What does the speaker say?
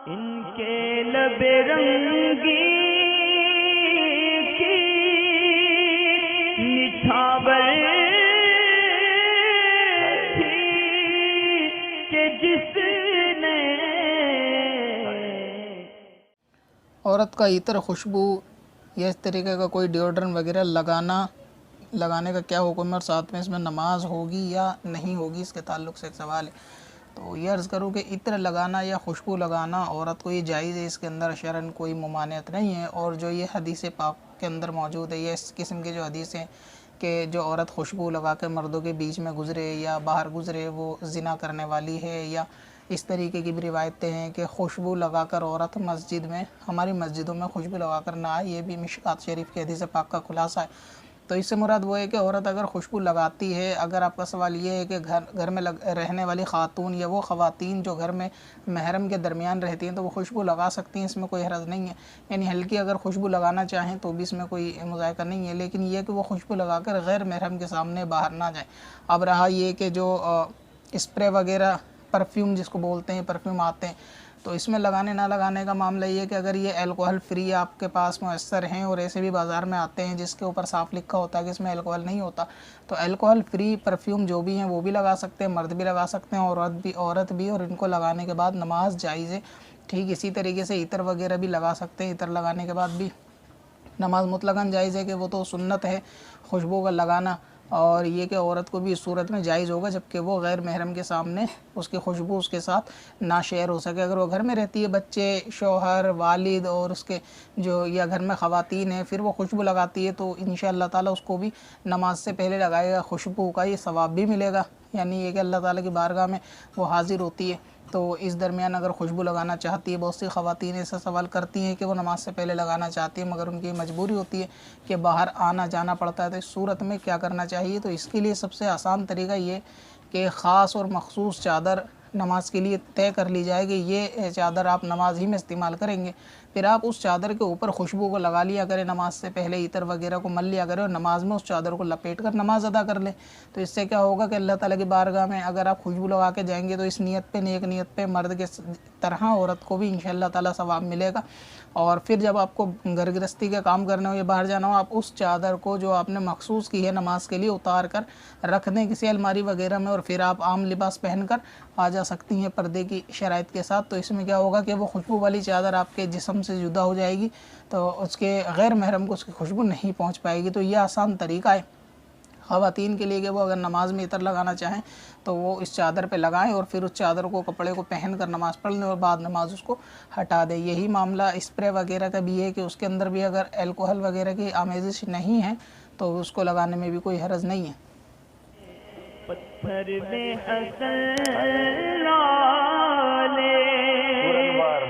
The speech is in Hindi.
इनके लबे रंगी की निछावर थी कि जिसने औरत का इत्र, खुशबू या इस तरीके का कोई डिओड्रेंट वगैरह लगाने का क्या हुक्म है, और साथ में इसमें नमाज होगी या नहीं होगी, इसके ताल्लुक़ से एक सवाल है। तो ये अर्ज़ करूँ कि इत्र लगाना या खुशबू लगाना औरत को ये जायज़ है, इसके अंदर शरन कोई मुमानियत नहीं है। और जो ये हदीस पाक के अंदर मौजूद है, ये इस किस्म की जो हदीस हैं कि जो औरत खुशबू लगा के मर्दों के बीच में गुज़रे या बाहर गुज़रे वो ज़िना करने वाली है, या इस तरीके की भी रिवायतें हैं कि खुशबू लगाकर औरत मस्जिद में, हमारी मस्जिदों में खुशबू लगाकर ना आए, ये भी मिशकात शरीफ की हदीस पाक का खुलासा है। तो इससे मुराद वो है कि औरत अगर खुशबू लगाती है, अगर आपका सवाल ये है कि घर में रहने वाली ख़ातून या वो ख़वातीन जो घर में महरम के दरमियान रहती हैं तो वो खुशबू लगा सकती हैं, इसमें कोई हर्ज नहीं है। यानी हल्की अगर खुशबू लगाना चाहें तो भी इसमें कोई मुज़ायका नहीं है, लेकिन ये कि वो खुशबू लगाकर गैर महरम के सामने बाहर ना जाए। अब रहा ये कि जो स्प्रे वगैरह, परफ्यूम जिसको बोलते हैं, परफ्यूम आते हैं, तो इसमें लगाने ना लगाने का मामला ये है कि अगर ये अल्कोहल फ्री आपके पास मैसर हैं, और ऐसे भी बाज़ार में आते हैं जिसके ऊपर साफ लिखा होता है कि इसमें अल्कोहल नहीं होता, तो अल्कोहल फ्री परफ्यूम जो भी हैं वो भी लगा सकते हैं, मर्द भी लगा सकते हैं, औरत भी, और इनको लगाने के बाद नमाज जायज़ है। ठीक इसी तरीके से इतर वगैरह भी लगा सकते हैं, इतर लगाने के बाद भी नमाज मुतलकन जायज़ है कि वो तो सुन्नत है खुशबू का लगाना, और ये कि औरत को भी इस सूरत में जायज़ होगा जबकि वो गैर महरम के सामने उसकी खुशबू उसके साथ ना शेयर हो सके। अगर वो घर में रहती है, बच्चे, शौहर, वालिद और उसके जो या घर में ख़वातीन हैं, फिर वो खुशबू लगाती है तो इंशाअल्लाह ताला उसको भी नमाज से पहले लगाएगा, खुशबू का ये सवाब भी मिलेगा। यानी ये कि अल्लाह ताला की बारगाह में वो हाज़िर होती है। तो इस दरमियान अगर खुशबू लगाना चाहती है, बहुत सी ख़वातीन ऐसा सवाल करती हैं कि वो नमाज से पहले लगाना चाहती है मगर उनकी मजबूरी होती है कि बाहर आना जाना पड़ता है, तो इस सूरत में क्या करना चाहिए? तो इसके लिए सबसे आसान तरीका ये कि ख़ास और मखसूस चादर नमाज के लिए तय कर ली जाए कि ये चादर आप नमाज ही में इस्तेमाल करेंगे। फिर आप उस चादर के ऊपर खुशबू को लगा लिया करें, नमाज से पहले इतर वगैरह को मल लिया करें और नमाज में उस चादर को लपेट कर नमाज अदा कर लें। तो इससे क्या होगा कि अल्लाह ताला की बारगाह में अगर आप खुशबू लगा के जाएंगे तो इस नियत पे, नेक नियत पे मर्द के तरह औरत को भी इंशाअल्लाह ताला सवाब मिलेगा। और फिर जब आपको घर गृहस्थी के काम करने हो या बाहर जाना हो, आप उस चादर को जो आपने मखसूस की है नमाज के लिए उतार कर रख दें किसी अलमारी वगैरह में, और फिर आप आम लिबास पहनकर आ जा सकती हैं पर्दे की शराइत के साथ। तो इसमें क्या होगा कि वो खुशबू वाली चादर आपके जिस्म से जुदा हो जाएगी, तो उसके गैर महरम को उसकी खुशबू नहीं पहुंच पाएगी। तो यह आसान तरीका है ख़वातीन के लिए कि वो अगर नमाज में इतर लगाना चाहें तो वो इस चादर पे लगाएं और फिर उस चादर को, कपड़े को पहन कर नमाज़ पढ़ लें और बाद नमाज उसको हटा दें। यही मामला स्प्रे वगैरह का भी है कि उसके अंदर भी अगर अल्कोहल वगैरह की आमेज़िश नहीं है तो उसको लगाने में भी कोई हर्ज नहीं है। पत्थर में हसन लाले पुरनवार